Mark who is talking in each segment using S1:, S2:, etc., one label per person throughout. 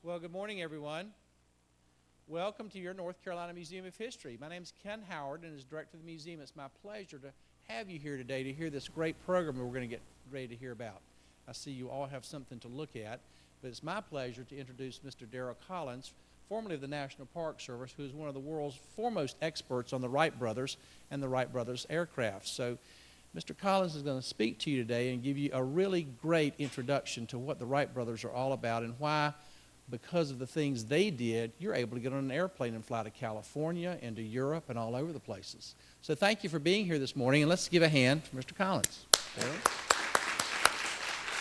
S1: Well, good morning, everyone. Welcome to your North Carolina Museum of History. My name is Ken Howard, and as director of the museum, it's my pleasure to have you here today to hear this great program that we're going to get ready to hear about. I see you all have something to look at, but it's my pleasure to introduce Mr. Darrell Collins, formerly of the National Park Service, who is one of the world's foremost experts on the Wright brothers and the Wright brothers aircraft. So Mr. Collins is going to speak to you today and give you a really great introduction to what the Wright brothers are all about and why, because of the things they did, you're able to get on an airplane and fly to California and to Europe and all over the places. So thank you for being here this morning, and let's give a hand for Mr. Collins.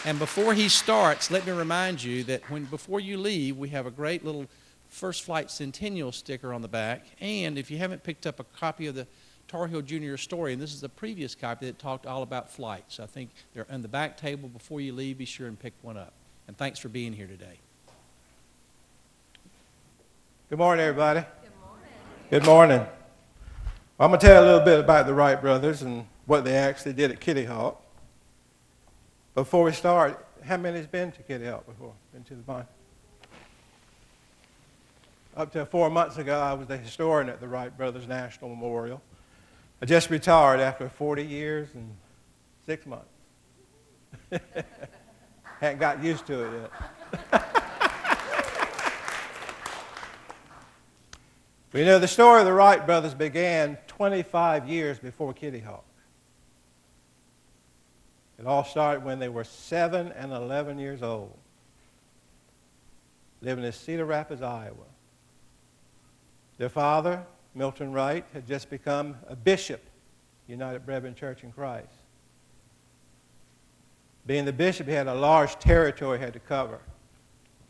S1: And before he starts, let me remind you that before you leave, we have a great little First Flight Centennial sticker on the back, and if you haven't picked up a copy of the Tar Heel Jr. story, and this is the previous copy that talked all about flight, so I think they're on the back table. Before you leave, be sure and pick one up. And thanks for being here today.
S2: Good morning, everybody.
S3: Good morning.
S2: Good morning. I'm going to tell you a little bit about the Wright brothers and what they actually did at Kitty Hawk. Before we start, how many has been to Kitty Hawk before? Been to the mine? Up to 4 months ago, I was the historian at the Wright Brothers National Memorial. I just retired after 40 years and 6 months. Hadn't got used to it yet. We know the story of the Wright brothers began 25 years before Kitty Hawk. It all started when they were 7 and 11 years old, living in Cedar Rapids, Iowa. Their father, Milton Wright, had just become a bishop, United Brethren Church in Christ. Being the bishop, he had a large territory he had to cover.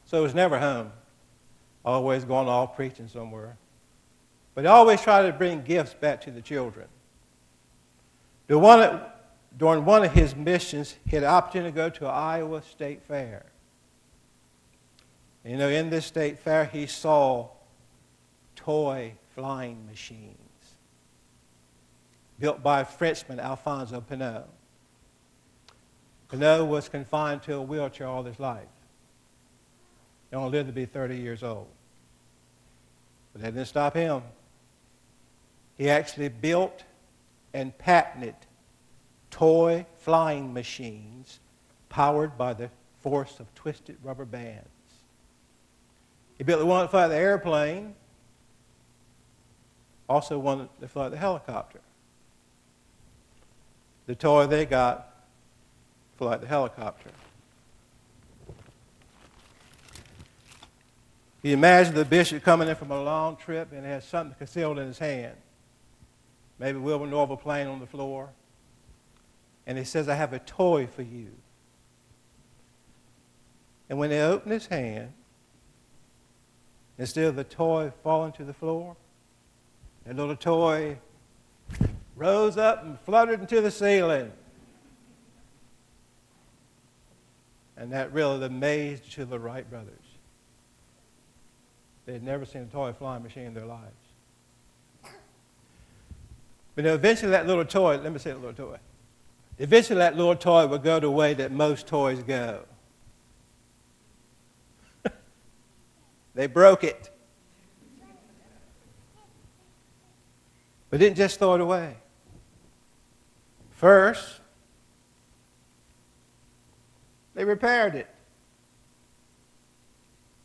S2: So he was never home, always going off preaching somewhere. But he always tried to bring gifts back to the children. During one of his missions, he had the opportunity to go to an Iowa State Fair. You know, in this state fair, he saw toy flying machines built by Frenchman Alphonse Pinot. Pinot was confined to a wheelchair all his life. He only lived to be 30 years old. But that didn't stop him. He actually built and patented toy flying machines powered by the force of twisted rubber bands. He built the one that flew the airplane, also one that flew the helicopter. The toy they got flew the helicopter. You imagine the bishop coming in from a long trip and has something concealed in his hand. Maybe Wilbur Norval playing on the floor. And he says, I have a toy for you. And when they open his hand, instead of the toy falling to the floor, that little toy rose up and fluttered into the ceiling. And that really amazed to the Wright brothers. They had never seen a toy flying machine in their lives. But eventually that little toy, let me say that little toy. Eventually that little toy would go the way that most toys go. They broke it. But didn't just throw it away. First, they repaired it.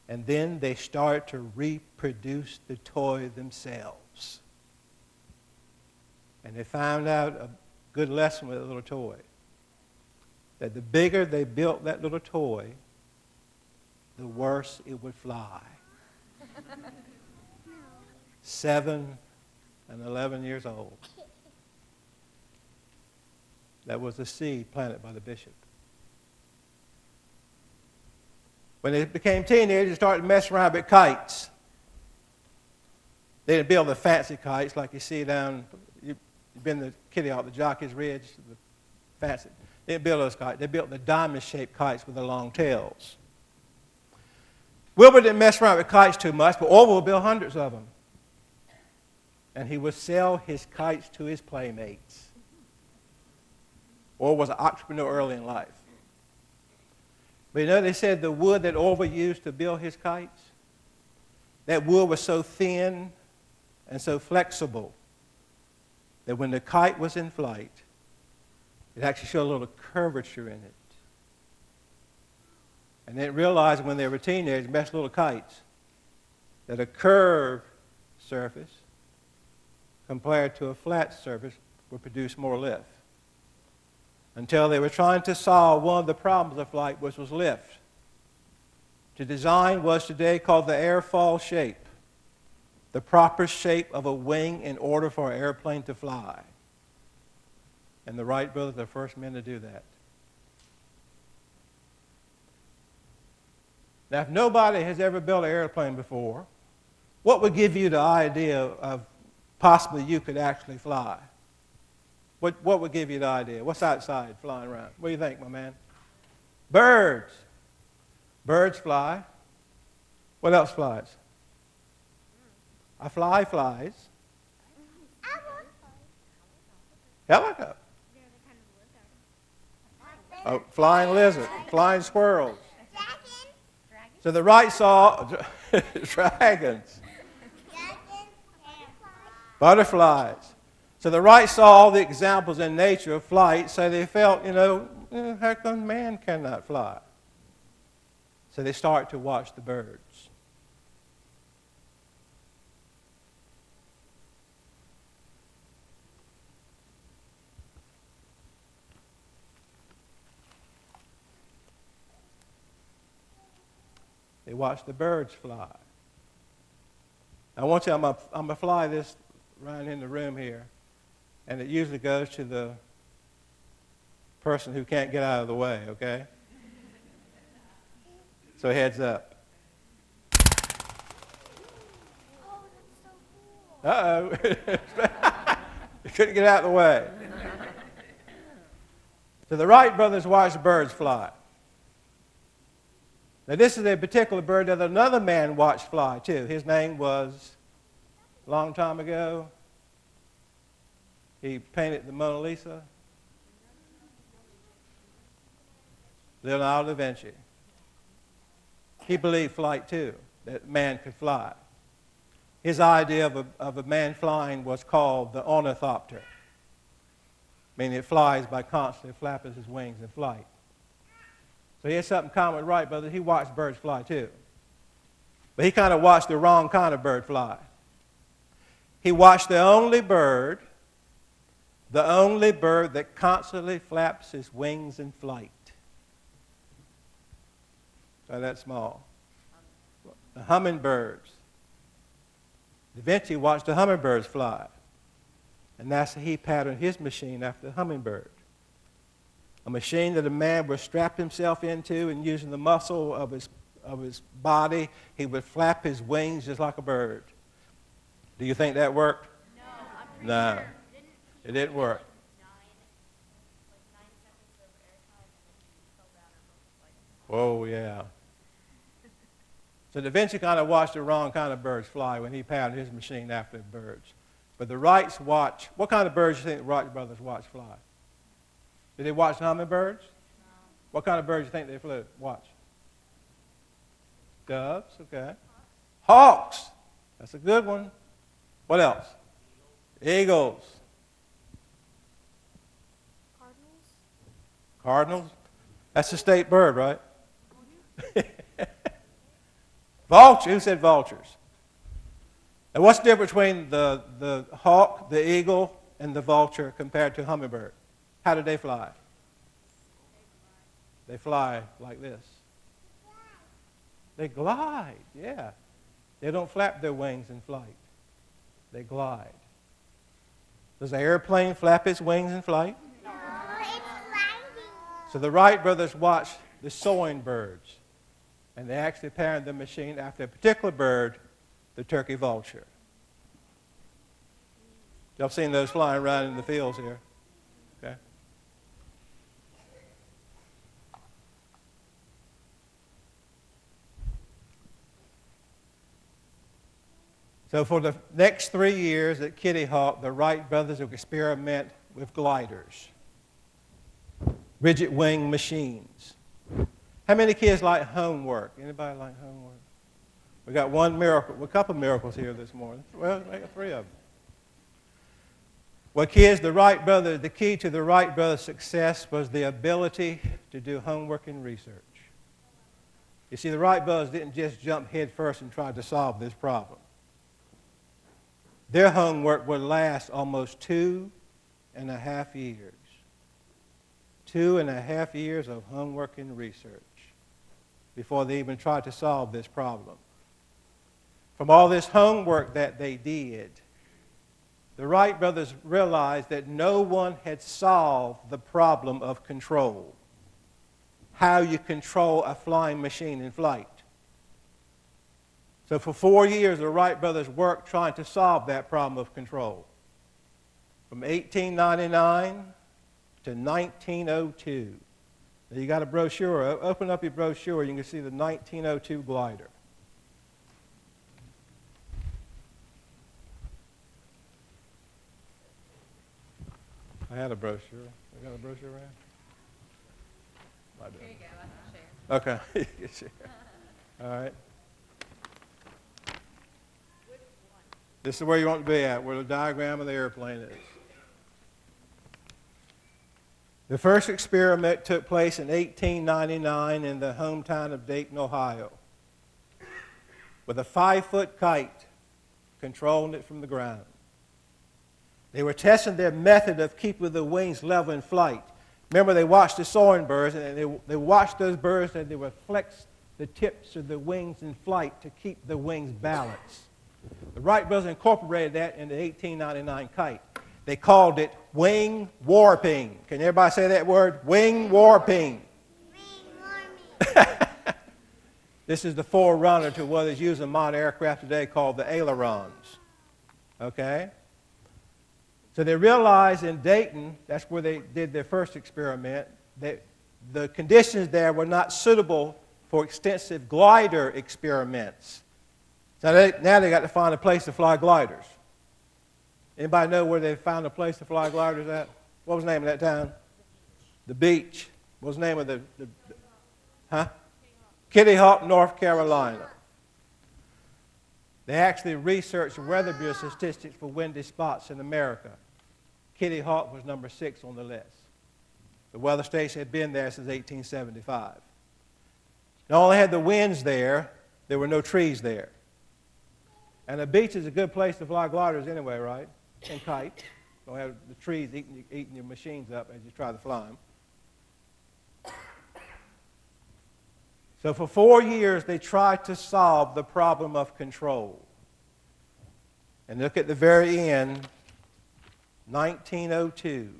S2: And then they started to reproduce the toy themselves. And they found out a good lesson with a little toy. That the bigger they built that little toy, the worse it would fly. 7 and 11 years old. That was the seed planted by the bishop. When they became teenagers, they started messing around with kites. They didn't build the fancy kites like you see down, you've been to Kitty Hawk, the Jockey's Ridge, the fancy. They didn't build those kites. They built the diamond-shaped kites with the long tails. Wilbur didn't mess around with kites too much, but Orville would build hundreds of them. And he would sell his kites to his playmates. Orville was an entrepreneur early in life. But you know, they said the wood that Orville used to build his kites, that wood was so thin and so flexible that when the kite was in flight, it actually showed a little curvature in it. And they realized when they were teenagers, best little kites, that a curved surface compared to a flat surface would produce more lift. Until they were trying to solve one of the problems of flight, which was lift. To design was today called the airfoil shape, the proper shape of a wing in order for an airplane to fly. And the Wright brothers are the first men to do that. Now, if nobody has ever built an airplane before, what would give you the idea of possibly you could actually fly? What would give you the idea? What's outside flying around? What do you think, my man? Birds. Birds fly. What else flies? A fly flies. Helicopter. A flying lizard. Flying squirrels. So the Wright saw dragons. Butterflies. So the Wright saw all the examples in nature of flight, so they felt, how come man cannot fly? So they start to watch the birds. They watch the birds fly. I want you, I'm going to fly this right in the room here. And it usually goes to the person who can't get out of the way, okay? So heads up.
S3: Oh, that's so cool.
S2: Uh-oh. You couldn't get out of the way. So the Wright brothers watched birds fly. Now this is a particular bird that another man watched fly too. His name was, a long time ago, he painted the Mona Lisa. Leonardo da Vinci. He believed flight too, that man could fly. His idea of a man flying was called the ornithopter, meaning it flies by constantly flapping his wings in flight. So he had something common with Wright brothers. He watched birds fly too. But he kind of watched the wrong kind of bird fly. He watched the only bird that constantly flaps his wings in flight. So that small. The hummingbirds. Da Vinci watched the hummingbirds fly. And that's how he patterned his machine after the hummingbird. A machine that a man would strap himself into, and using the muscle of his body, he would flap his wings just like a bird. Do you think that worked?
S3: No, I'm pretty
S2: No.
S3: sure.
S2: It didn't work.
S3: 9 seconds of air time, and then he fell down and
S2: Whoa, yeah. So Da Vinci kind of watched the wrong kind of birds fly when he patterned his machine after birds. But the Wrights watch, what kind of birds do you think the Wright brothers watch fly? Did they watch the hummingbirds?
S3: No.
S2: What kind of birds do you think they flew? Watch. Doves, okay. Hawks. That's a good one. What else? Eagles. Cardinals. That's a state bird, right? Vulture. Who said vultures? And what's the difference between the hawk, the eagle, and the vulture compared to a hummingbird? How do they fly? They fly like this. They glide, yeah. They don't flap their wings in flight. They glide. Does an airplane flap its wings in flight?
S3: No, it's gliding.
S2: So the Wright brothers watched the soaring birds, and they actually patterned the machine after a particular bird, the turkey vulture. Y'all seen those flying around in the fields here? Okay. So for the next 3 years at Kitty Hawk, the Wright brothers would experiment with gliders, rigid wing machines. How many kids like homework? Anybody like homework? We got one miracle, a couple miracles here this morning. Well, we got three of them. Well, kids, the key to the Wright brothers' success was the ability to do homework and research. You see, the Wright brothers didn't just jump head first and try to solve this problem. Their homework would last almost 2.5 years. 2.5 years of homework and research before they even tried to solve this problem. From all this homework that they did, the Wright brothers realized that no one had solved the problem of control. How you control a flying machine in flight. So for 4 years, the Wright brothers worked trying to solve that problem of control. From 1899 to 1902. Now you got a brochure. Open up your brochure. You can see the 1902 glider. I had a brochure. I got a brochure around?
S3: Here you go, I can share.
S2: Okay. You can share. All right. This is where you want to be at, where the diagram of the airplane is. The first experiment took place in 1899 in the hometown of Dayton, Ohio, with a 5-foot kite controlling it from the ground. They were testing their method of keeping the wings level in flight. Remember, they watched the soaring birds, and they watched those birds, and they would flex the tips of the wings in flight to keep the wings balanced. The Wright brothers incorporated that in the 1899 kite. They called it wing warping. Can everybody say that word? Wing warping. Wing warping. This is the forerunner to what is used in modern aircraft today called the ailerons. Okay? So they realized in Dayton, that's where they did their first experiment, that the conditions there were not suitable for extensive glider experiments. So now they got to find a place to fly gliders. Anybody know where they found a place to fly gliders at? What was the name of that town? The Beach. What was the name of the huh? Kitty Hawk, North Carolina. They actually researched Weather Bureau statistics for windy spots in America. Kitty Hawk was number 6 on the list. The weather station had been there since 1875. Not only had the winds there were no trees there. And the beach is a good place to fly gliders anyway, right? And kites. Don't have the trees eating your machines up as you try to fly them. So for 4 years, they tried to solve the problem of control. And look at the very end, 1902.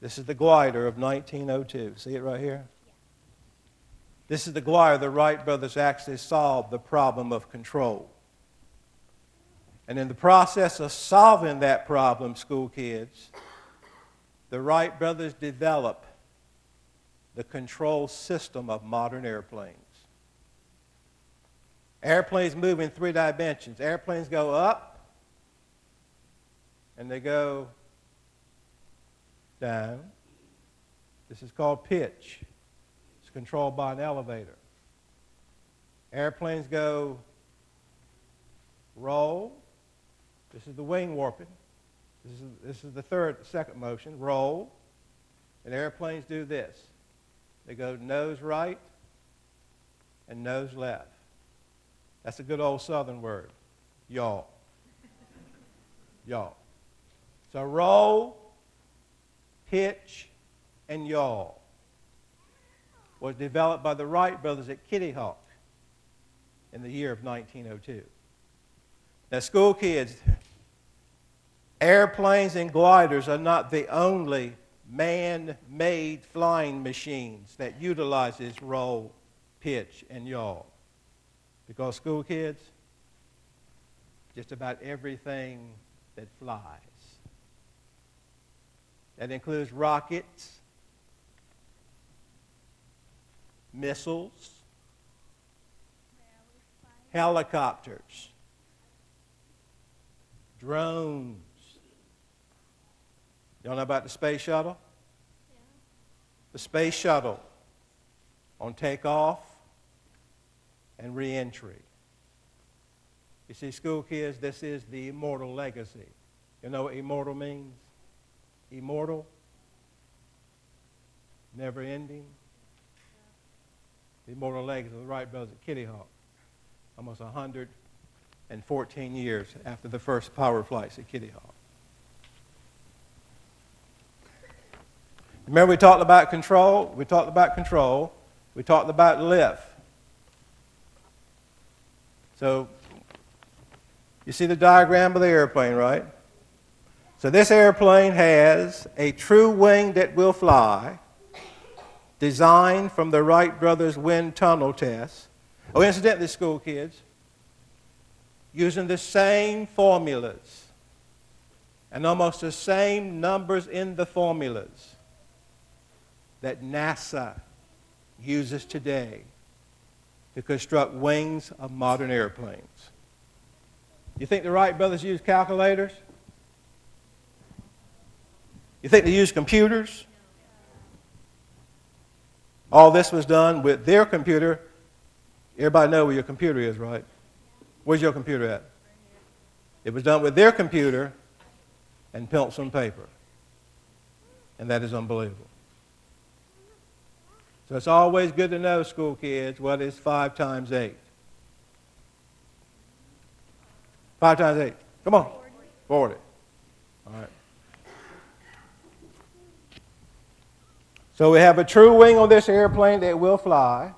S2: This is the glider of 1902. See it right here? Yeah. This is the glider the Wright brothers actually solved the problem of control. And in the process of solving that problem, school kids, the Wright brothers developed the control system of modern airplanes. Airplanes move in 3 dimensions. Airplanes go up, and they go down. This is called pitch. It's controlled by an elevator. Airplanes go roll. This is the wing warping. This is the second motion, roll. And airplanes do this. They go nose right and nose left. That's a good old southern word, yaw. Yaw. So roll, pitch, and yaw was developed by the Wright brothers at Kitty Hawk in the year of 1902. Now, school kids, airplanes and gliders are not the only man-made flying machines that utilizes roll, pitch, and yaw. Because school kids, just about everything that flies. That includes rockets, missiles, helicopters, drones. Y'all know about the space shuttle? Yeah. The space shuttle on takeoff and reentry. You see, school kids, this is the immortal legacy. You know what immortal means? Immortal, never ending. The immortal legacy of the Wright brothers at Kitty Hawk. Almost 114 years after the first power flights at Kitty Hawk. Remember we talked about control? We talked about control. We talked about lift. So, you see the diagram of the airplane, right? So this airplane has a true wing that will fly, designed from the Wright brothers' wind tunnel test. Oh, incidentally, school kids, using the same formulas and almost the same numbers in the formulas that NASA uses today to construct wings of modern airplanes. You think the Wright brothers used calculators? You think they used computers? All this was done with their computer. Everybody know where your computer is, right? Where's your computer at? It was done with their computer and pencil and paper. And that is unbelievable. So it's always good to know, school kids, what is 5 times 8? 5 times 8. Come on. 40. All right. So we have a true wing on this airplane that will fly.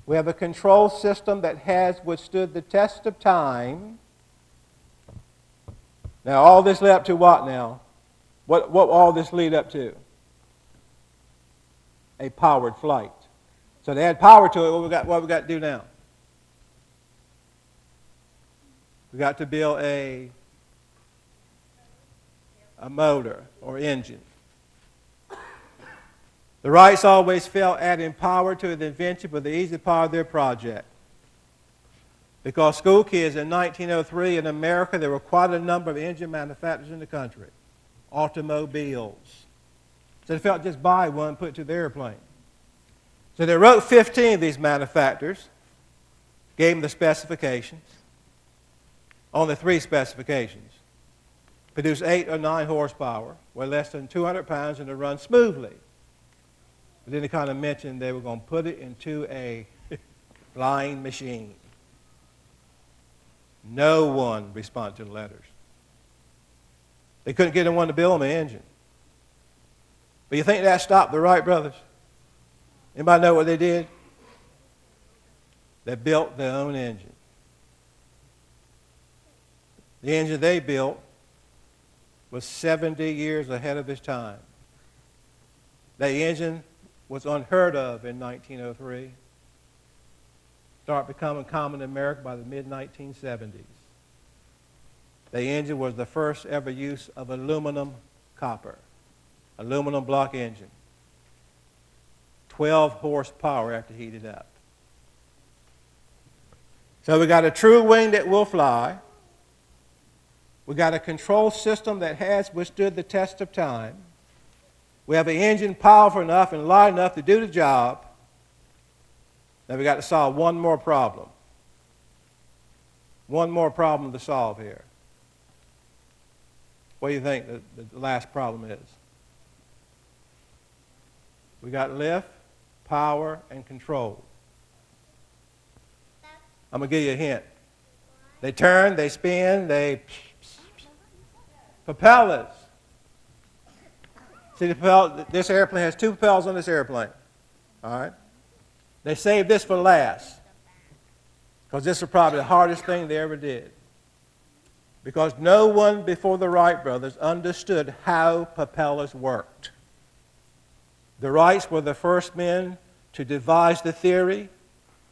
S2: We have a control system that has withstood the test of time. Now, all this led up to what now? What all this lead up to? A powered flight. So they had power to it. What we got to do now? We got to build a motor or engine. The Wrights always felt adding power to the invention was the easy part of their project. Because school kids in 1903 in America, there were quite a number of engine manufacturers in the country. Automobiles. So they felt just buy one and put it to the airplane. So they wrote 15 of these manufacturers, gave them the specifications. Only 3 specifications. Produce 8 or 9 horsepower, weigh less than 200 pounds, and to run smoothly. But then they kind of mentioned they were going to put it into a flying machine. No one responded to the letters. They couldn't get anyone to build them an engine. But you think that stopped the Wright brothers? Anybody know what they did? They built their own engine. The engine they built was 70 years ahead of its time. The engine was unheard of in 1903. Started becoming common in America by the mid-1970s. The engine was the first ever use of aluminum copper, aluminum block engine. 12 horsepower after heated up. So we got a true wing that will fly. We got a control system that has withstood the test of time. We have an engine powerful enough and light enough to do the job. Now we got to solve one more problem. One more problem to solve here. What do you think the last problem is? We got lift, power, and control. I'm going to give you a hint. They turn, they spin, propellers. See, this airplane has 2 propellers on this airplane. All right? They saved this for last because this was probably the hardest thing they ever did. Because no one before the Wright brothers understood how propellers worked. The Wrights were the first men to devise the theory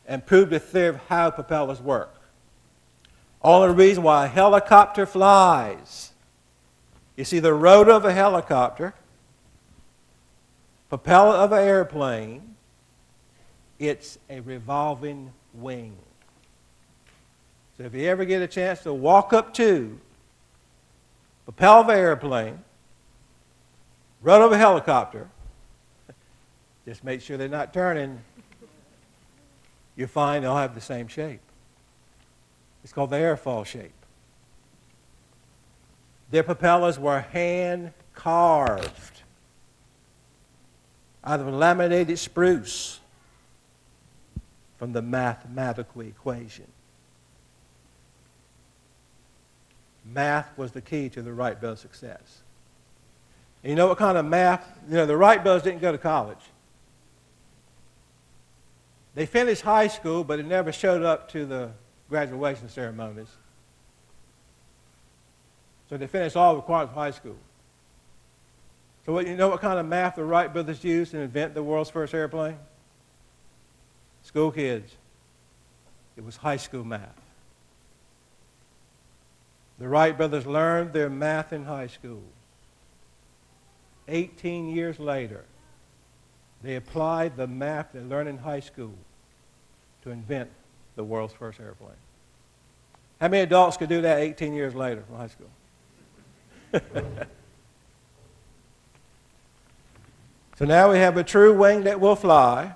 S2: and prove the theory of how propellers work. Only reason why a helicopter flies. You see, the rotor of a helicopter, propeller of an airplane, it's a revolving wing. So if you ever get a chance to walk up to propeller of an airplane, rotor of a helicopter, Just make sure they're not turning. You'll find they'll have the same shape. It's called the airfoil shape. Their propellers were hand carved out of laminated spruce from the mathematical equation. Math was the key to the Wright brothers' success. And you know what kind of math? You know, the Wright brothers didn't go to college. They finished high school, but they never showed up to the graduation ceremonies. So they finished all the requirements of high school. So you know what kind of math the Wright brothers used to invent the world's first airplane? School kids. It was high school math. The Wright brothers learned their math in high school. 18 years later, they applied the math they learned in high school to invent the world's first airplane. How many adults could do that 18 years later from high school? So now we have a true wing that will fly.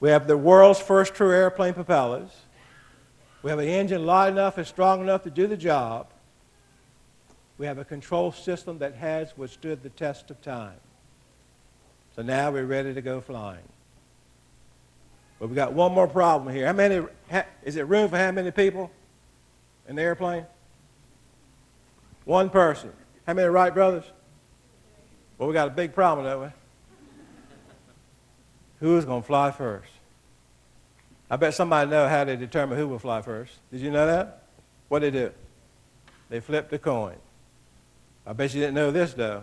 S2: We have the world's first true airplane propellers. We have an engine light enough and strong enough to do the job. We have a control system that has withstood the test of time. So now we're ready to go flying. But we got one more problem here. Is it room for how many people in the airplane? One person. How many Wright brothers? Well, we got a big problem, don't we? Who's going to fly first? I bet somebody knows how they determine who will fly first. Did you know that? What did they do? They flipped a coin. I bet you didn't know this, though.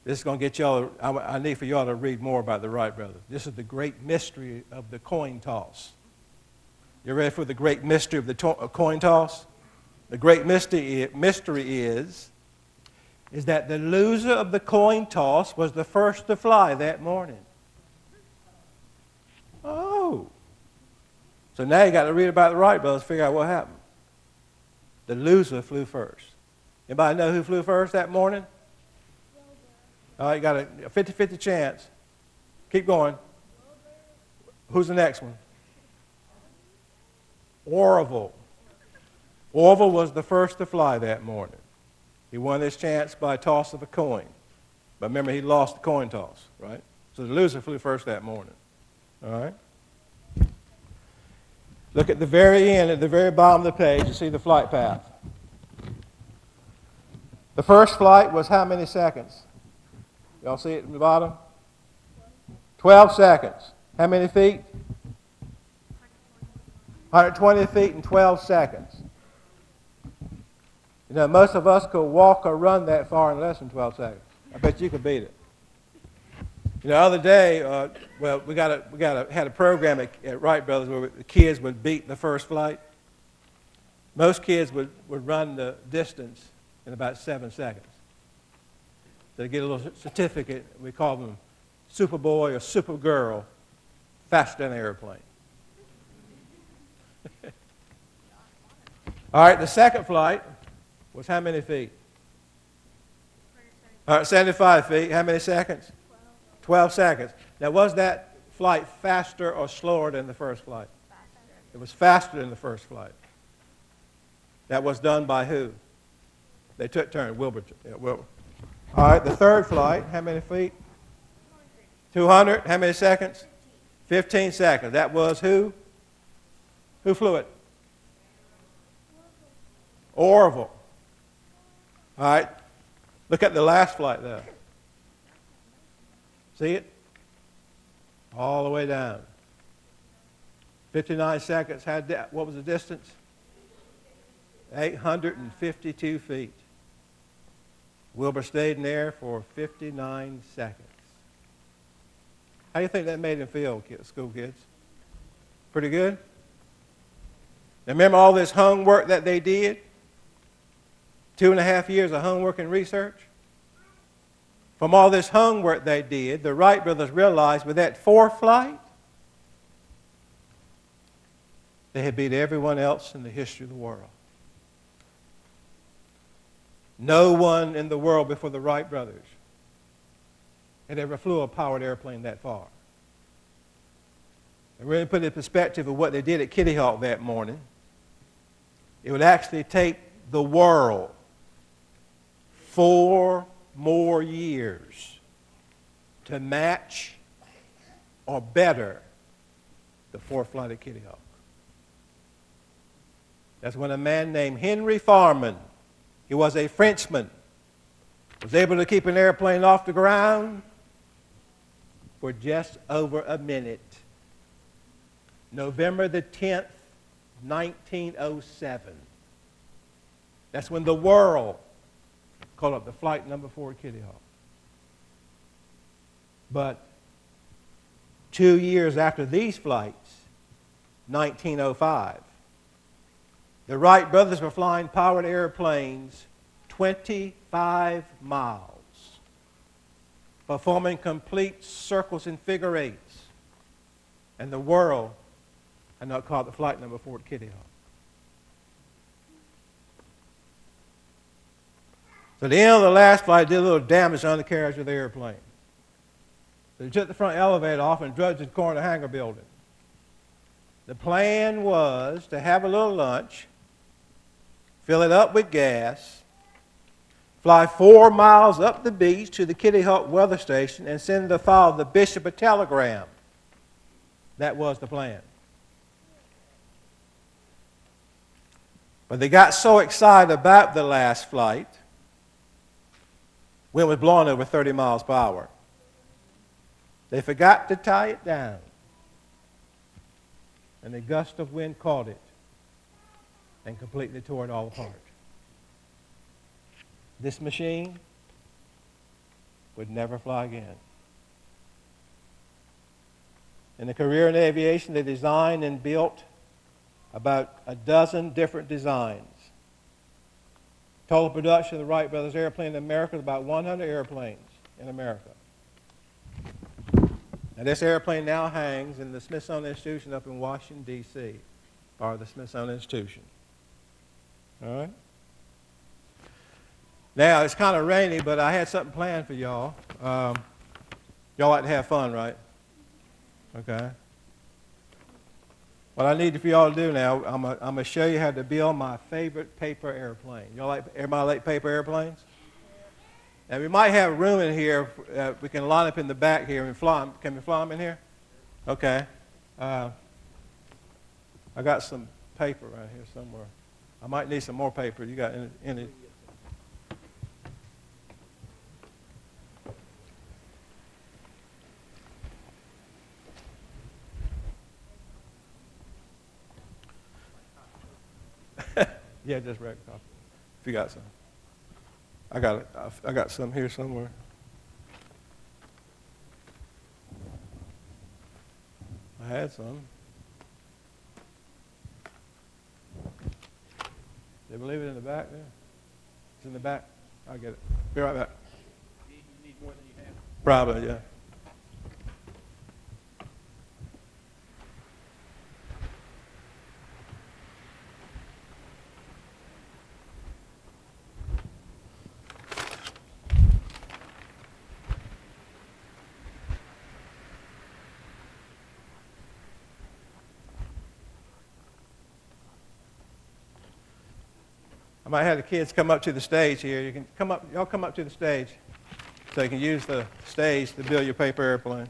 S2: This is going to get y'all, I need for y'all to read more about the Wright brothers. This is the great mystery of the coin toss. You ready for the great mystery of the coin toss? The great mystery is that the loser of the coin toss was the first to fly that morning. Oh. So now you got to read about the Wright brothers, figure out what happened. The loser flew first. Anybody know who flew first that morning? All right, you got a 50-50 chance. Keep going. Who's the next one? Orville. Orville was the first to fly that morning. He won his chance by a toss of a coin. But remember, he lost the coin toss, right? So the loser flew first that morning. All right? Look at the very end, at the very bottom of the page, you see the flight path. The first flight was how many seconds? Y'all see it in the bottom? 12 seconds. How many feet? 120 feet in 12 seconds. You know, most of us could walk or run that far in less than 12 seconds. I bet you could beat it. You know, the other day, we had a program at Wright Brothers where the kids would beat the first flight. Most kids would run the distance in about 7 seconds. So they get a little certificate. We call them Superboy or Supergirl, faster than an airplane. All right, the second flight was how many feet? 75 feet. How many seconds? 12 seconds. Now, was that flight faster or slower than the first flight?
S3: Faster.
S2: It was faster than the first flight. That was done by who? They took turns. Wilbur. All right, the third flight, how many feet? 200. How many seconds? 15 seconds. That was who? Who flew it? Orville. All right. Look at the last flight, though. See it? All the way down. 59 seconds. What was the distance? 852 feet. Wilbur stayed in there for 59 seconds. How do you think that made him feel, school kids? Pretty good? Now remember all this homework that they did? 2.5 years of homework and research? From all this homework they did, the Wright brothers realized with that fourth flight, they had beat everyone else in the history of the world. No one in the world before the Wright brothers had ever flew a powered airplane that far. And really put it in perspective of what they did at Kitty Hawk that morning. It would actually take the world 4 more years to match or better the fourth flight of Kitty Hawk. That's when a man named Henry Farman, he was a Frenchman, was able to keep an airplane off the ground for just over a minute. November the 10th, 1907. That's when the world called up the flight number 4 at Kitty Hawk. But 2 years after these flights, 1905, the Wright brothers were flying powered airplanes 25 miles, performing complete circles and figure eights. And the world had not caught the flight number 4 at Kitty Hawk. So at the end of the last flight, did a little damage on the carriage of the airplane. So they took the front elevator off and drudged the corner hangar building. The plan was to have a little lunch, fill it up with gas, fly 4 miles up the beach to the Kitty Hawk weather station, and send the father, the bishop, a telegram. That was the plan. But they got so excited about the last flight, wind was blowing over 30 miles per hour, they forgot to tie it down. And a gust of wind caught it and completely tore it all apart. This machine would never fly again. In a career in aviation, they designed and built about a dozen different designs. Total production of the Wright brothers airplane in America is about 100 airplanes in America. And this airplane now hangs in the Smithsonian Institution up in Washington, D.C., or the Smithsonian Institution. All right? Now, it's kind of rainy, but I had something planned for y'all. Y'all like to have fun, right? Okay. What I need for y'all to do now, I'm going to show you how to build my favorite paper airplane. Everybody like paper airplanes? Now, we might have room in here. We can line up in the back here and fly them. Can we fly them in here? Okay. I got some paper right here somewhere. I might need some more paper. You got any? Yeah, just regular copy. If you got some. I got some here somewhere. I had some. They leave it in the back there? It's in the back. I'll get it. Be right back.
S1: You need more than you have.
S2: Probably, yeah. I might have the kids come up to the stage here. You can come up, y'all come up to the stage so you can use the stage to build your paper airplane.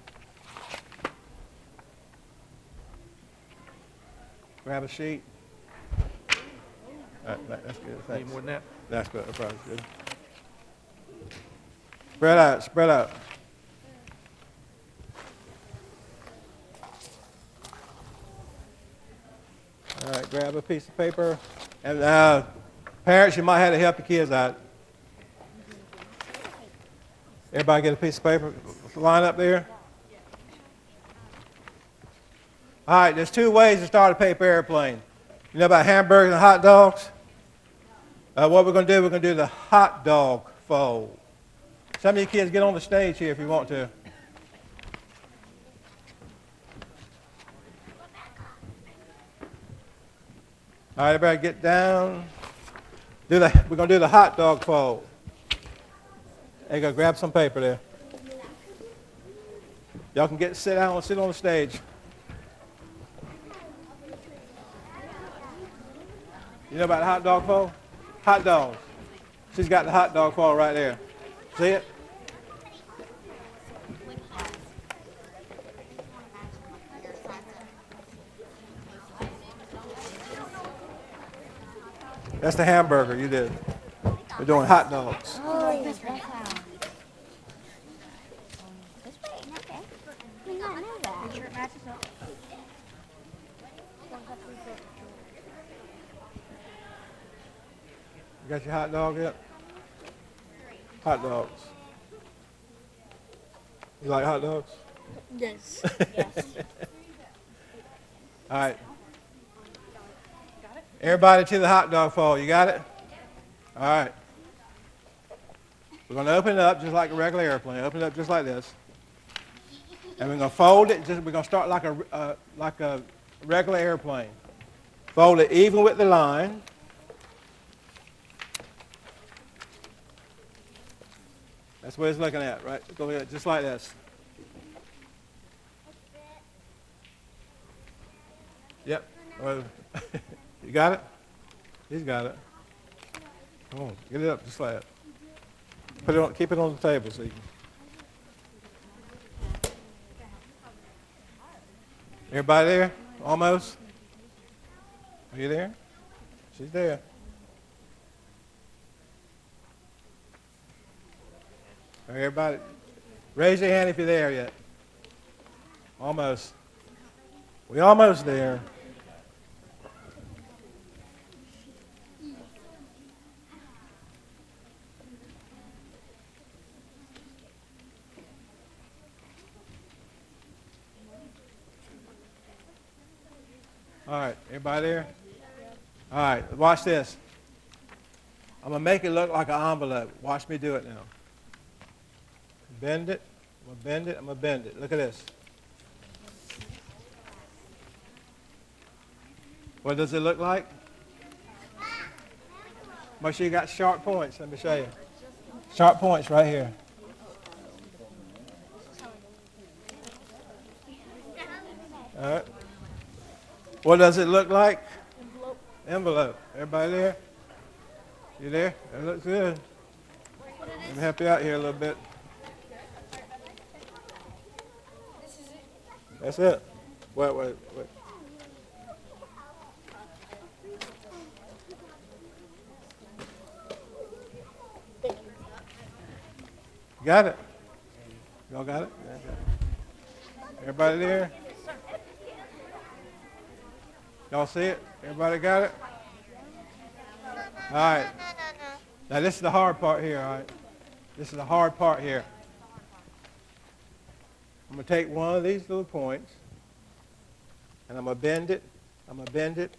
S2: Grab a sheet. All right, that's good. Thanks.
S1: Need more than that?
S2: That's good. That's probably good. Spread out, spread out. All right, grab a piece of paper. And parents, you might have to help your kids out. Everybody get a piece of paper, line up there. All right, there's 2 ways to start a paper airplane. You know about hamburgers and hot dogs? What we're going to do, we're going to do the hot dog fold. Some of you kids get on the stage here if you want to. All right, everybody get down. We're going to do the hot dog fold. There you go, grab some paper there. Y'all can get sit down and sit on the stage. You know about the hot dog pole? Hot dogs. She's got the hot dog pole right there. See it? That's the hamburger you did. We're doing hot dogs.
S3: Oh, that's how. This way, okay. I did not know that. Make sure it matches up.
S2: You got your hot dog yet? Hot dogs. You like hot dogs?
S3: Yes. Yes.
S2: All right. Everybody to the hot dog pole. You got it? All right. We're going to open it up just like a regular airplane. Open it up just like this. And we're going to fold it. We're going to start like a regular airplane. Fold it even with the line. That's what it's looking at, right? Go ahead, just like this. Yep. You got it? He's got it. Come on, get it up just like that. Put it on, keep it on the table so you can. Everybody there? Almost? Are you there? She's there. All right, everybody, raise your hand if you're there yet. Almost. We're almost there. All right, everybody there? All right, watch this. I'm going to make it look like an envelope. Watch me do it now. Bend it. I'm going to bend it. I'm going to bend it. Look at this. What does it look like? Make sure you got sharp points. Let me show you. Sharp points right here. All right. What does it look like?
S3: Envelope.
S2: Envelope. Everybody there? You there? That looks good. Let me help you out here a little bit. That's it. Wait. Got it? Y'all got it? Yeah. Everybody there? Y'all see it? Everybody got it? All right. Now this is the hard part here, all right? This is the hard part here. I'm going to take one of these little points, and I'm going to bend it. I'm going to bend it.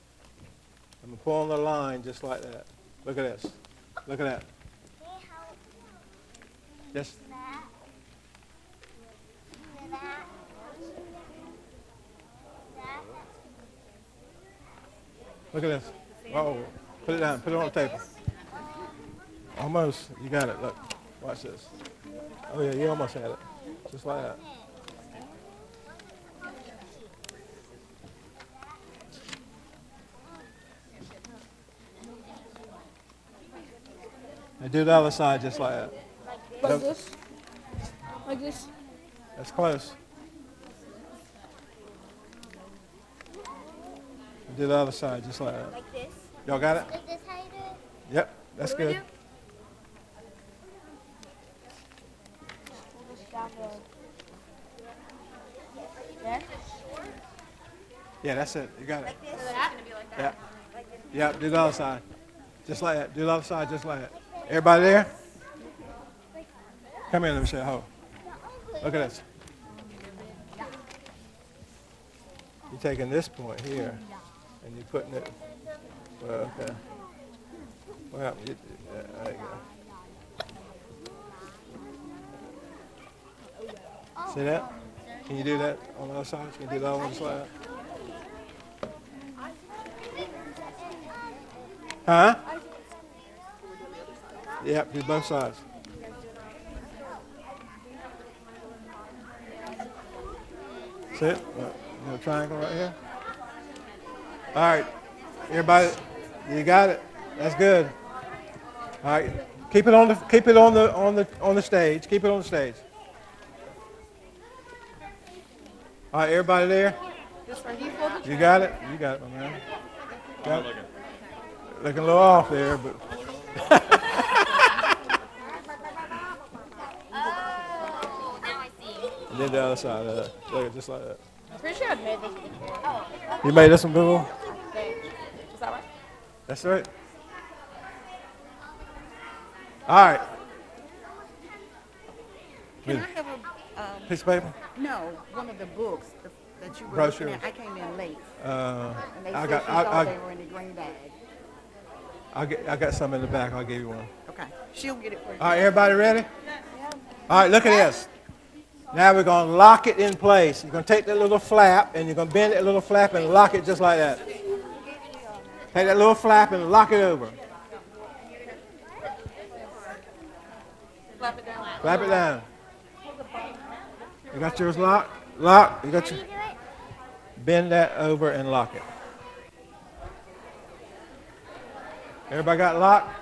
S2: I'm going to pull on the line just like that. Look at this. Look at that. Just look at this. Oh, put it down. Put it on the table. Almost. You got it. Look. Watch this. Oh, yeah, you almost had it. Just like that. And do the other side just like that.
S3: Like this? Like this?
S2: That's close. And do the other side just like that.
S3: Like this?
S2: Y'all got it?
S3: Is this how you do it?
S2: Yep, that's good.
S3: Pull this down there.
S2: Yeah, that's it. You got it.
S3: Like this? So that's going to be like
S2: Yeah. Yep, do the other side. Just like that. Do the other side just like that. Everybody there? Come here, let me show you. Hold. Look at this. You're taking this point here, and you're putting it, well, okay. Well, there you go. See that? Can you do that on the other side? Can you do that one just like that? Huh? Yep, do both sides. See it? A triangle right here. All right. Everybody, you got it? That's good. All right. Keep it on the stage. Keep it on the stage. All right, everybody there? You got it? You got it, my man. Got it? Looking a little off there, but. And then the other side of that. Look at just like that.
S3: I'm pretty sure I made this before.
S2: You made this one before?
S3: Is that right?
S2: That's right. All right.
S4: Can I have a,
S2: Piece of paper?
S4: no, one of the books that you were
S2: Brochures.
S4: looking at? I came in late,
S2: Uh,
S4: and they
S2: I
S4: said
S2: got,
S4: she thought
S2: I,
S4: they were in the green bag.
S2: I got some in the back. I'll give you one.
S4: Okay, she'll get it for you.
S2: All right, everybody ready? All right, look at this. Now we're going to lock it in place. You're going to take that little flap, and you're going to bend that little flap and lock it just like that. Take that little flap and lock it over.
S3: Flap it down.
S2: Flap it down. You got yours locked? Lock. You got your. Bend that over and lock it. Everybody got it locked?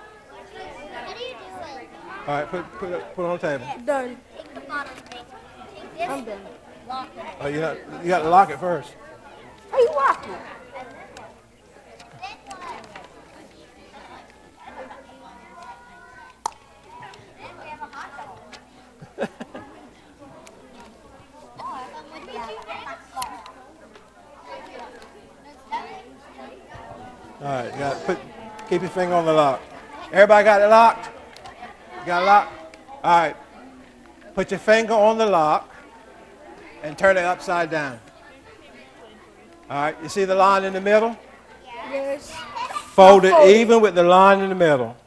S2: All right, put it on the table.
S3: Done.
S5: I'm done.
S2: Oh, you got to lock it first.
S3: How you walking?
S2: All right, keep your finger on the lock. Everybody got it locked? You got it locked? All right. Put your finger on the lock and turn it upside down. All right, you see the line in the middle?
S3: Yes.
S2: Fold it even with the line in the middle.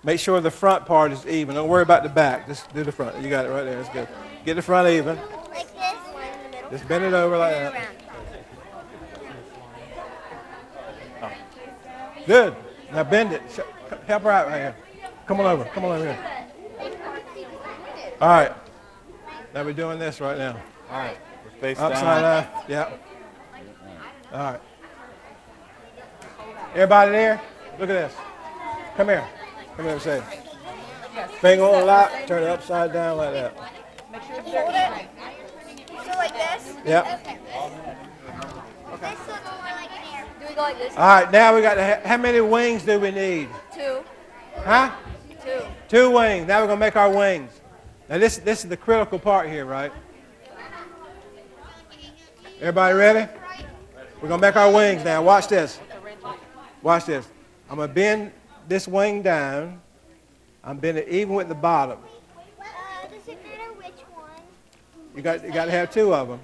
S2: Make sure the front part is even. Don't worry about the back. Just do the front. You got it right there. That's good. Get the front even.
S5: Like this, one in the middle.
S2: Just bend it over like
S5: Turn
S2: that.
S5: around.
S2: Good. Now bend it. Help her out right here. Come on over. Come on over here. All right. Now we're doing this right now.
S6: All right. We're face
S2: Upside
S6: down.
S2: down. Yeah. All right. Everybody there? Look at this. Come here. Come here, say. Finger on the lock. Turn it upside down like that.
S5: Hold it. So like this?
S2: Yep.
S5: This looks more like an air. Do we go like this?
S2: All right. Now we got how many wings do we need?
S5: 2.
S2: Huh?
S5: 2.
S2: 2 wings. Now we're gonna make our wings. Now this is the critical part here, right? Everybody ready? We're gonna make our wings now. Watch this. Watch this. I'm gonna bend this wing down. I'm bending it even with the bottom.
S5: Does it matter which one?
S2: You got to have 2 of them.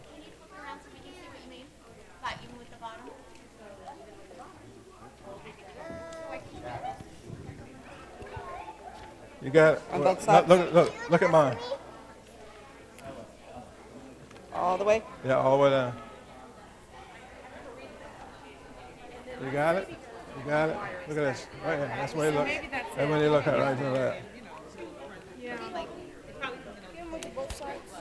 S2: You got it.
S4: On both sides?
S2: Look at mine.
S4: All the way?
S2: Yeah, all the way down. You got it? You got it? Look at this. Right here. That's the way it looks. That's the way they look at right there. That.
S3: Both sides.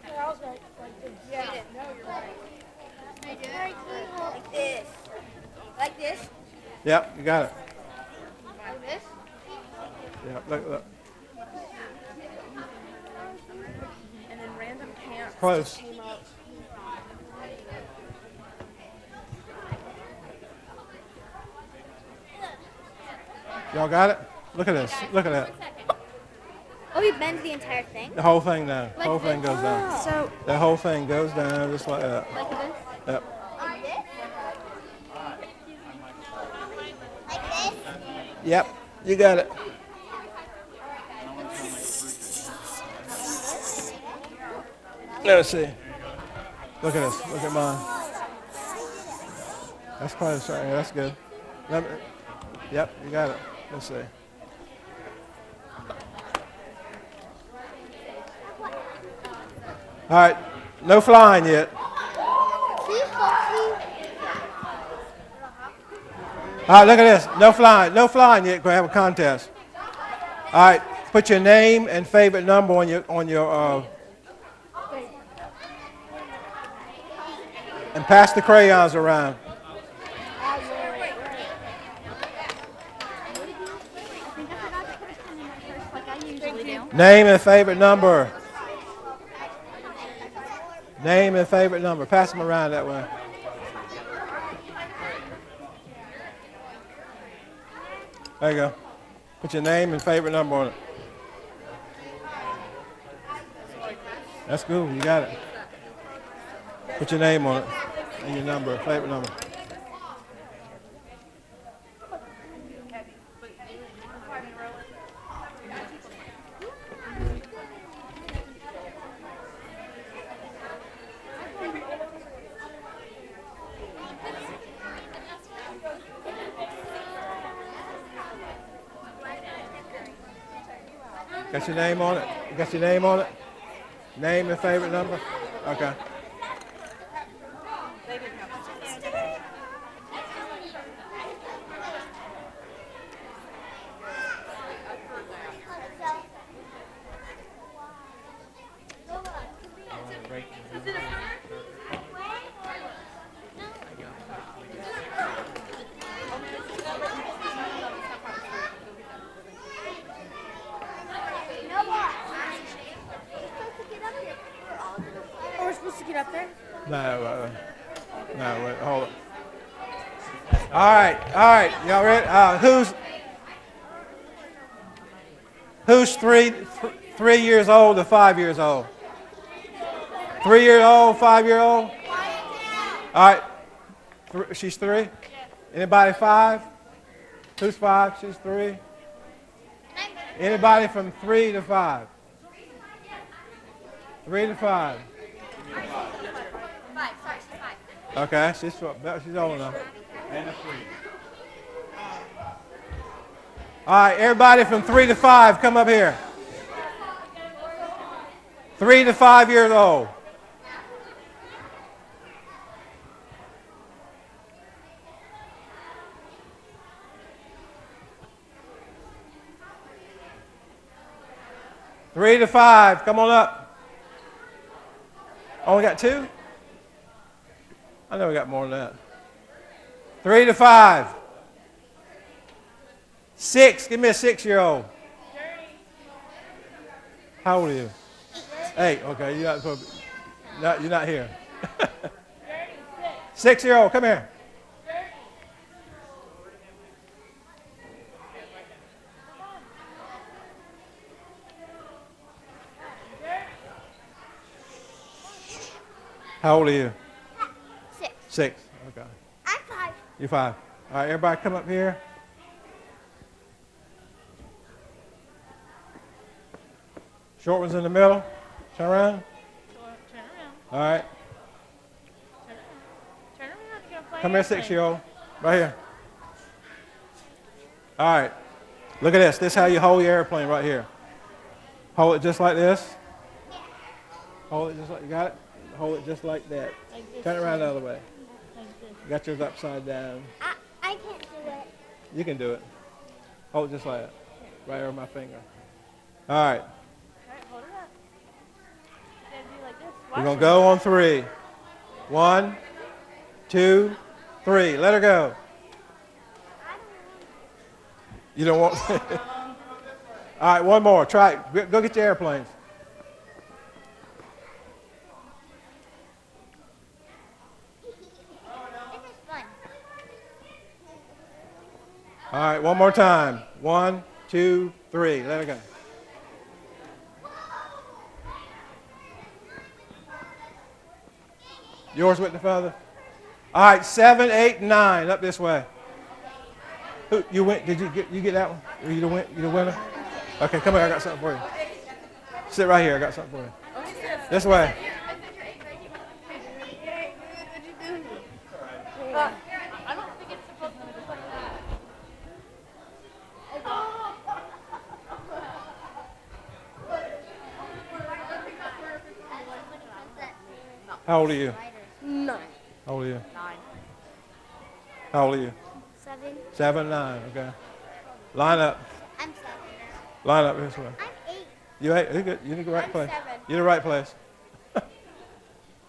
S3: Yeah, I was right. Like this. Yeah. No, you're right.
S5: Like this. Like this?
S2: Yep, you got it.
S5: Like this?
S2: Yep, look.
S3: And then random pants.
S2: Close.
S3: Came out.
S2: Y'all got it? Look at this. Look at that.
S5: Oh, he bends the entire thing?
S2: The whole thing down. The
S5: Like
S2: whole thing
S5: this?
S2: goes down.
S5: So,
S2: The whole thing goes down just like that.
S5: like this?
S2: Yep.
S5: Like this? Like this?
S2: Yep. You got it. Let's see. Look at this. Look at mine. That's close right here. That's good. Yep, you got it. Let's see. All right. No flying yet. All right, look at this. No flying. No flying yet. We're going to have a contest. All right. Put your name and favorite number on your And pass the crayons around.
S5: I think I forgot to put a pen in my purse like I usually do.
S2: Name and favorite number. Name and favorite number. Pass them around that way. There you go. Put your name and favorite number on it. That's cool. You got it. Put your name on it and your number, favorite number. Got your name on it? You got your name on it? Name and favorite number? Okay.
S5: We're supposed to get up there.
S2: No, wait, hold it. All right, y'all ready? Who's 3 years old to 5 years old? 3 years old, 5 year old? All right, she's 3? Anybody 5? Who's 5? She's 3? Anybody from 3 to 5? 3 to 5.
S5: 5. Sorry, she's 5.
S2: Okay, she's old enough. And a 3. All right, everybody from 3 to 5, come up here. 3 to 5 years old. Three to 5, come on up. Only got 2? I know we got more than that. 3 to 5. 6, give me a 6-year-old. How old are you? 8, okay, you're not here. 6-year-old, come here. How old are you?
S5: 6.
S2: 6, okay.
S5: I'm 5.
S2: You're 5. All right, everybody come up here. Short one's in the middle. Turn around.
S3: Turn around.
S2: All right.
S3: Turn around. You're gonna fly
S2: Come here,
S3: airplane.
S2: 6-year-old. Right here. All right. Look at this. This is how you hold your airplane right here. Hold it just like this. Hold it just like, you got it? Hold it just like that.
S3: Like this.
S2: Turn it around the other way.
S3: Like this.
S2: You got yours upside down.
S5: I can't do it.
S2: You can do it. Hold it just like that. Right over my finger. All right.
S3: All right, hold it up. You gotta do like this.
S2: We're going to go on 3. 1, 2, 3. Let her go. You don't want... All right, one more. Try it. Go get your airplanes.
S5: This is fun.
S2: All right, one more time. 1, 2, 3. Let her go. Yours with the feather? All right, 7, 8, 9. Up this way. Who, you went? Did you get that one? Are you the winner? Okay, come here. I got something for you. Sit right here. I got something for you. This way.
S3: I don't think it's supposed to be just like that.
S2: How old are you?
S5: 9.
S2: How old are you?
S3: 9.
S2: How old are you?
S5: 7.
S2: 7, 9. Okay. Line up.
S5: I'm 7.
S2: Line up this way.
S5: I'm 8.
S2: You 8? You're good. You're in the right
S5: I'm
S2: place.
S5: 7.
S2: You're in the right place. All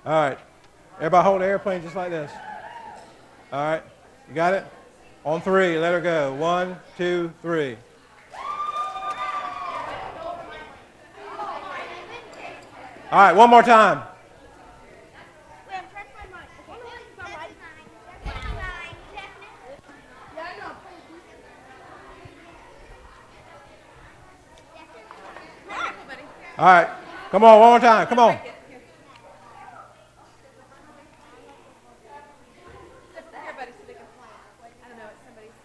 S2: right. Everybody hold the airplane just like this. All right. You got it? On 3, let her go. 1, 2, 3. All right, one more time.
S5: Wait, I'm trying to find mine. Okay.
S2: All right. Come on, one more time. Come on.
S3: Here, buddy, so they can fly. I don't know, it's somebody's.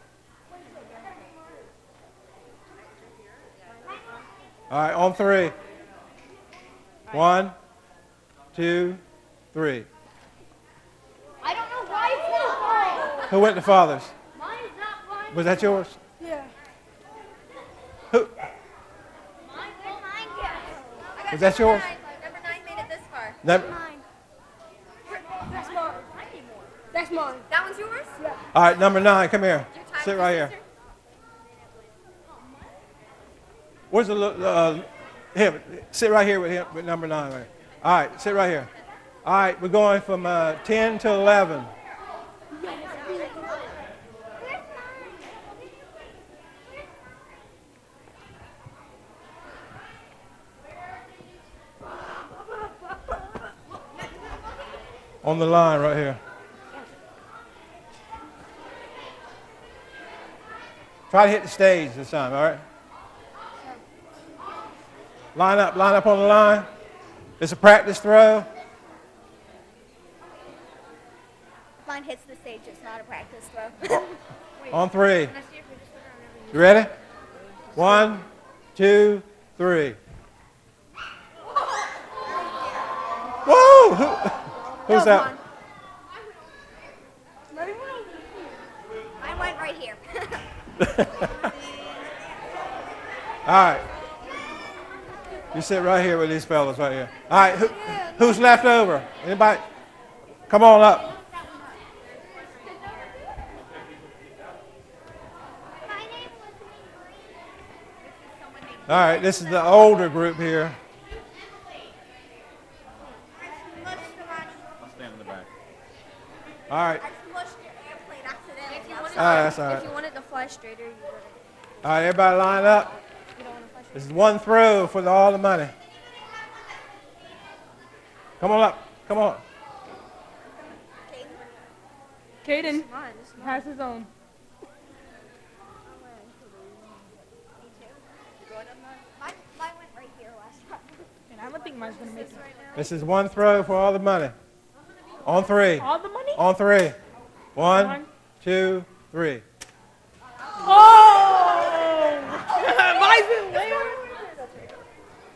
S2: All right, on 3. 1, 2, 3.
S5: I don't know why it's not mine.
S2: Who went to Father's?
S5: Mine's not mine.
S2: Was that yours?
S4: Yeah.
S2: Who?
S5: Mine yes.
S2: Was that yours?
S3: Number 9 made it this far.
S2: That,
S5: Mine.
S4: That's mine. That's mine.
S3: That one's yours?
S4: Yeah.
S2: all right, number 9, come here.
S3: Your time,
S2: Sit right here.
S3: sister?
S2: Where's the him? Sit right here with him, with number 9. Right here. All right, sit right here. All right, we're going from 10 to 11. On the line right here. Try to hit the stage this time, all right? Line up on the line. It's a practice throw.
S5: Mine hits the stage. It's not a practice throw.
S2: On 3. You ready? 1, 2, 3. Whoa! Who's that?
S5: Mine went right here.
S2: All right. You sit right here with these fellas right here. All right. Who's left over? Anybody? Come on up. All right. This is the older group here.
S6: I'll stand in the back.
S2: All right.
S5: I smushed your airplane accidentally.
S2: All right. That's all right.
S3: If you wanted to fly straighter, you would.
S2: All right. Everybody line up. This is one throw for all the money. Come on up. Come on.
S4: Caden has his own.
S5: Mine went right here last time.
S4: And I don't think mine's going to make it.
S2: This is one throw for all the money. On 3.
S4: All the money?
S2: On 3. 1,
S4: One.
S2: 2, 3.
S4: Oh! Mine's in later.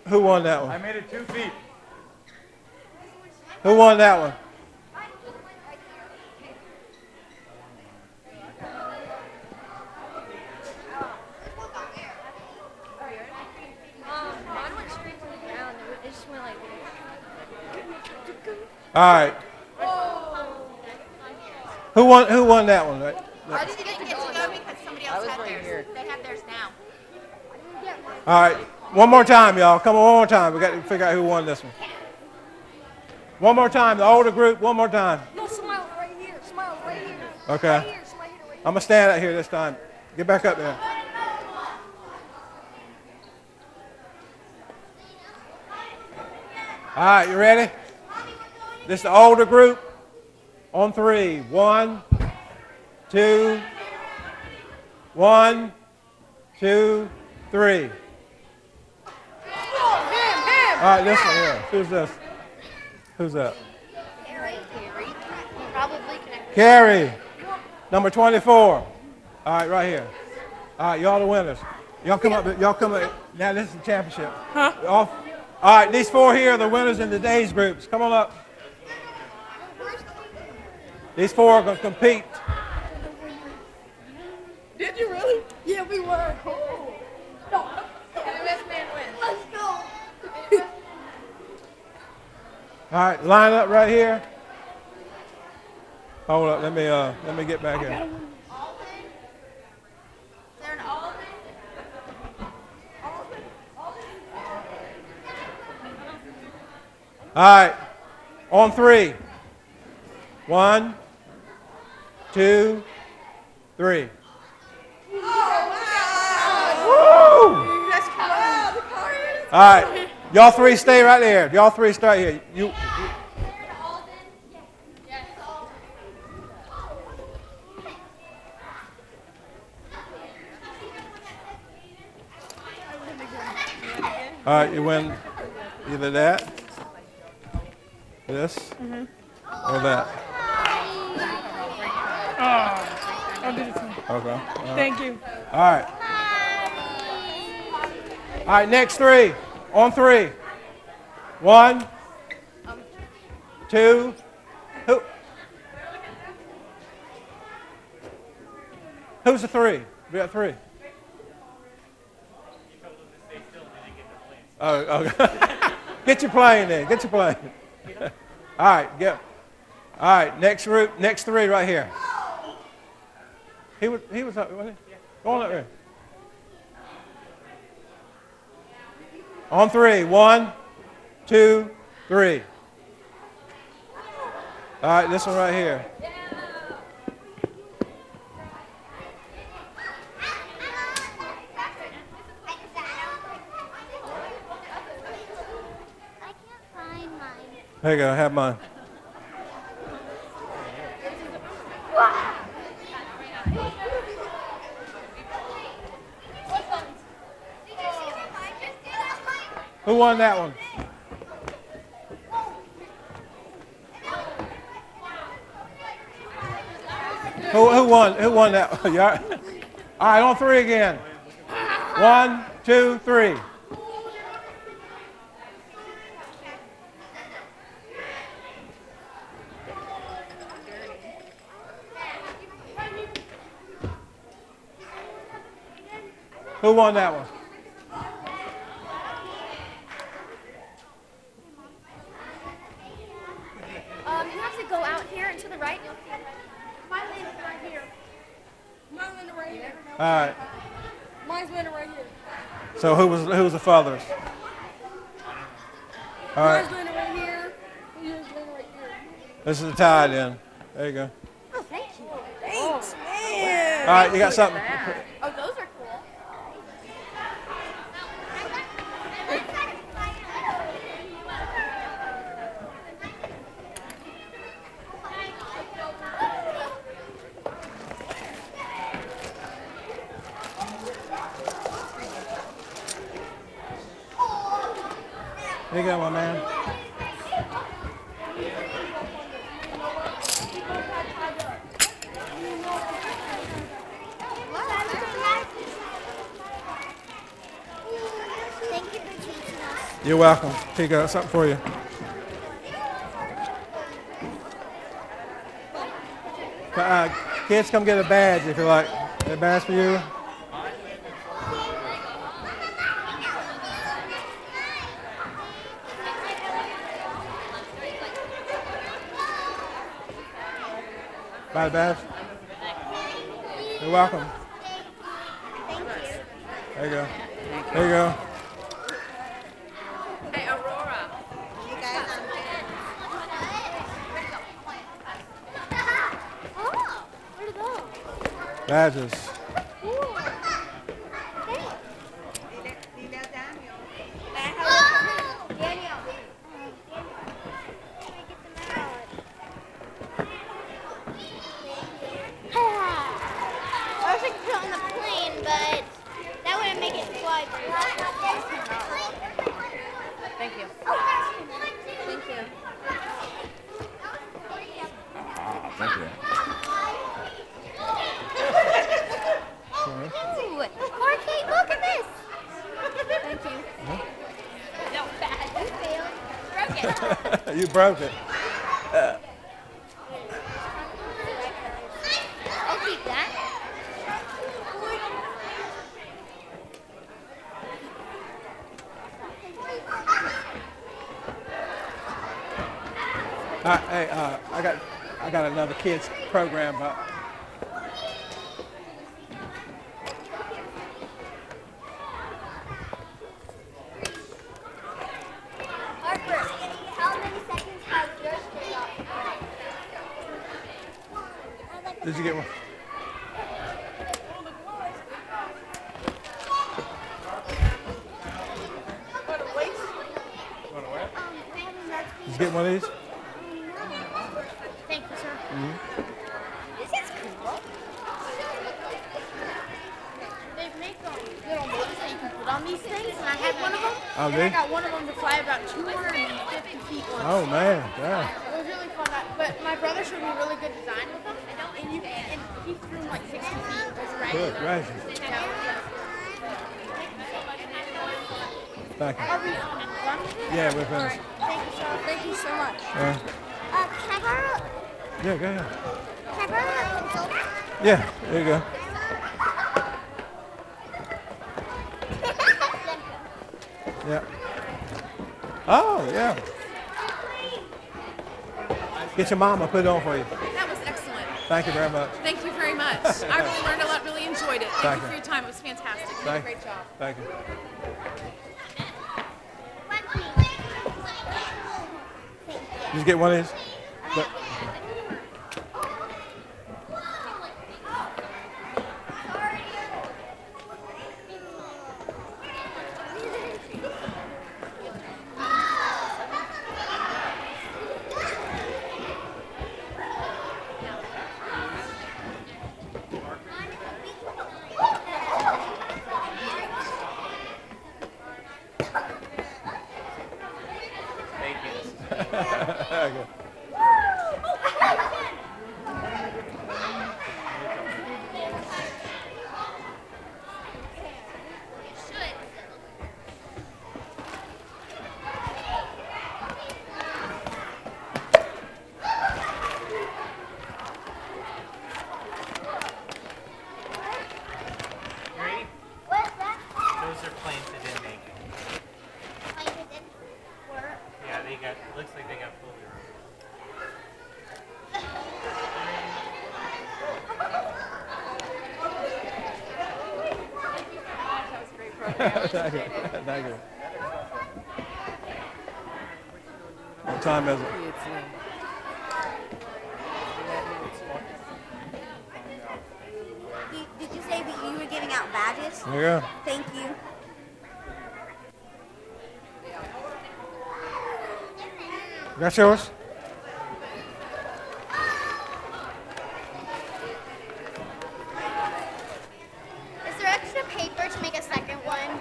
S2: Who won that one?
S6: I made it 2 feet.
S2: Who won that one?
S3: Mine went straight to the ground. It just went like.
S2: All right. Who won that one? Right?
S3: I didn't get to go because somebody else had theirs. They have theirs now.
S2: All right. One more time, y'all. Come on, one more time. We got to figure out who won this one. One more time. The older group. One more time.
S4: No, smile right here. Smile right here.
S2: Okay.
S4: Right here. Smile here, right here.
S2: I'm gonna stand out here this time. Get back up there. All right, you ready? This is the older group. On 3. 1, 2, 1, 2, 3. All right, this one here. Who's this? Who's that?
S3: Probably connected.
S2: Carrie, number 24. All right, right here. All right, y'all the winners. Y'all come up. Y'all come up. Now this is the championship.
S4: Huh?
S2: All right, these 4 here are the winners in today's groups. Come on up. These 4 are going to compete.
S4: Did you really? Yeah, we were. Oh. No.
S3: The best man wins.
S5: Let's go.
S2: All right, line up right here. Hold up, let me get back here.
S3: Is there an Alden?
S2: All right, on 3. 1, 2, 3. Woo! All right. Y'all three stay right there. Y'all three stay here. You. All right, you win either that, this, or that.
S4: I'll do this one.
S2: Okay. All right.
S4: Thank you.
S2: All right. All right, next three. On three. 1, 2. Who's the three? We got three. Oh, okay. Get your plane then. Get your plane. All right, go. All right, next three right here. He was up, wasn't he? Go on up there. On three. 1, 2, 3. All right, this one right here. There you go, have mine. Who won that one? Who won? Who won that one? All right, on three again. 1, 2, 3. Who won that one?
S5: You have to go out here and to the right. You'll see it.
S4: Mine landed right here. Mine landed right here.
S2: All right.
S4: Mine's landed right here.
S2: So who was the fathers? All right.
S4: Mine's landed right here. Yours landed right here.
S2: This is a tie then. There you go.
S5: Oh, thank you.
S4: Thanks, man.
S2: All right, you got something.
S5: Oh, those are cool.
S2: Here you go, my man.
S5: Thank you for teaching us.
S2: You're welcome. Here you go, something for you. Kids, come get a badge if you like. A badge for you. Buy a badge. You're welcome.
S5: Thank you.
S2: There you go. There you go.
S3: Hey, Aurora.
S5: Oh, where to go?
S2: Badges.
S5: Daniel. I wish I could put it on the plane, but that wouldn't make it fly very well.
S3: Thank you.
S5: Thank you.
S2: Thank you.
S5: Ooh, Marky, look at this. Thank you.
S3: No, bad.
S5: You failed. Broke it.
S2: You broke it.
S5: I'll keep that.
S2: Hey, I got another kids program, but
S5: Harper, how many seconds has yours been up?
S2: Did you get one? Did you get one of these?
S5: Thank you, sir.
S4: This is cool.
S5: They make little motors that you can put on these things, and I had one of them.
S2: Oh,
S5: and
S2: did
S5: I
S2: you?
S5: got one of them to fly about 250 feet once.
S2: Oh, man. Yeah.
S5: It was really fun. But my brother showed me really good design with them, and he threw them like 60 feet. It was
S2: Good
S5: regular.
S2: gracious. Thank you.
S5: Are we done with it?
S2: Yeah, we're finished.
S5: Thank you, sir.
S4: Thank you so much.
S2: Yeah.
S4: Can I borrow?
S2: Yeah, go ahead.
S4: Can I borrow a pencil?
S2: Yeah, there you go. Yeah. Oh, yeah. Get your mama, put it on for you.
S6: That was excellent.
S2: Thank you very much.
S6: Thank you very much. I really learned a lot, really enjoyed it. Thank you for your time. It was fantastic. You did a
S2: Thank
S6: great job.
S2: Thank you. Did you get one of these? But- Okay.
S7: Ready?
S4: What's that?
S7: Those are planes that didn't make it.
S4: Like it didn't work.
S7: Yeah, they got, looks like they got fully wrong.
S6: That was a great program.
S2: Thank you. Thank you. What time is it?
S4: Did you say that you were giving out badges?
S2: There you go.
S4: Thank you.
S2: Got yours?
S5: Is there extra paper to make a second one?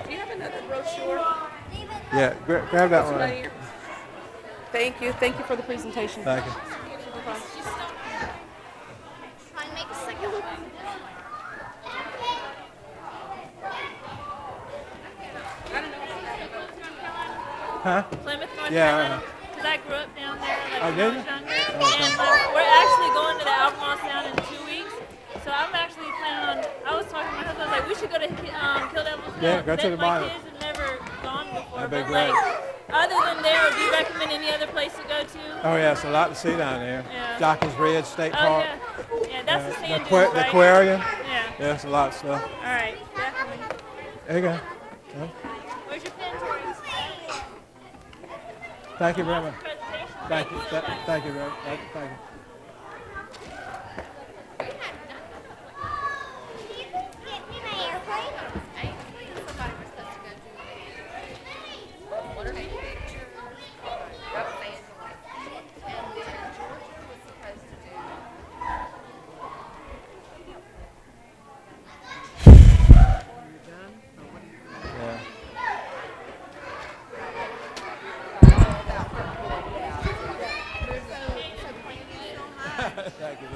S6: Do you have another brochure?
S2: Yeah, grab that one.
S6: Right here. Thank you. Thank you for the presentation.
S2: Thank you.
S5: Try and make a second one.
S2: Huh?
S3: Plymouth, North
S2: Yeah,
S3: Carolina. Because I grew up down there like
S2: Oh,
S3: when
S2: did
S3: I
S2: you?
S3: was younger. And we're actually going to the Albemarle Sound in 2 weeks. So I'm actually planning on, I was talking to my husband, I was like, we should go to Kill Devil's Hill.
S2: Yeah, go to the
S3: My
S2: bottom.
S3: kids have never gone before.
S2: That'd be
S3: But
S2: great.
S3: like, other than there, do you recommend any other place to go to?
S2: Oh, yeah, it's a lot to see down there.
S3: Yeah.
S2: Jockey's Ridge State
S3: Oh,
S2: Park.
S3: yeah. Yeah, that's the sand
S2: the
S3: dunes, right?
S2: aquarium.
S3: Yeah.
S2: Yeah, it's a lot of stuff.
S3: All right, definitely.
S2: There you go. Yeah.
S3: Where's your pen, Tori?
S2: Thank you very much.
S3: Presentation.
S2: Thank you.
S3: so much.
S2: Thank you very much. Thank you.
S4: Get me my airplane.
S2: Thank you.